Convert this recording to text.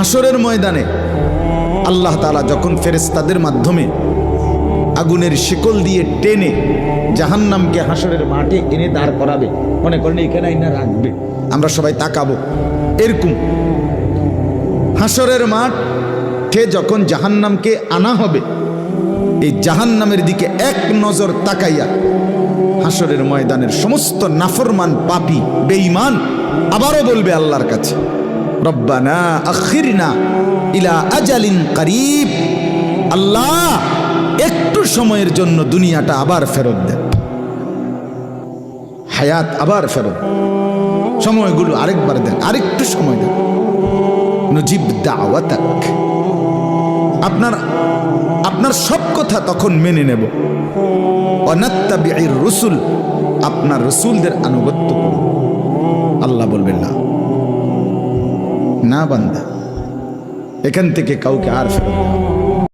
হাসরের ময়দানে আল্লাহ তাআলা যখন ফেরেশতাদের মাধ্যমে আগুনের শিকল দিয়ে টেনে জাহান্নামকে হাসরের মাঠে এনে দাঁড় করাবে, মনে করেন এখানে আইনা রাখবে, আমরা সবাই তাকাবো এরকম। হাসরের মাঠে যখন জাহান্নামকে আনা হবে, এই জাহান্নামের দিকে এক নজর তাকাইয়া হাসরের ময়দানের সমস্ত নাফরমান পাপী বেঈমান আবারও বলবে আল্লাহর কাছে, রব্বানা আখিরনা ইলা আজালিন করিব, আল্লাহ একটু সময়ের জন্য দুনিয়াটা আবার ফেরত দেন, হায়াত আবার ফেরত, সময়গুলো আরেকবার দেন, আরেকটু সময় দেন, নজিব দাওয়াতাক, আপনার সব কথা তখন মেনে নেব, অনাত্তাবিউর রসুল, আপনার রসুলদের আনুগত্য করব। আল্লাহ বলবেন না, না বান্দা, এখান থেকে কাউকে আর ফেরত দেওয়া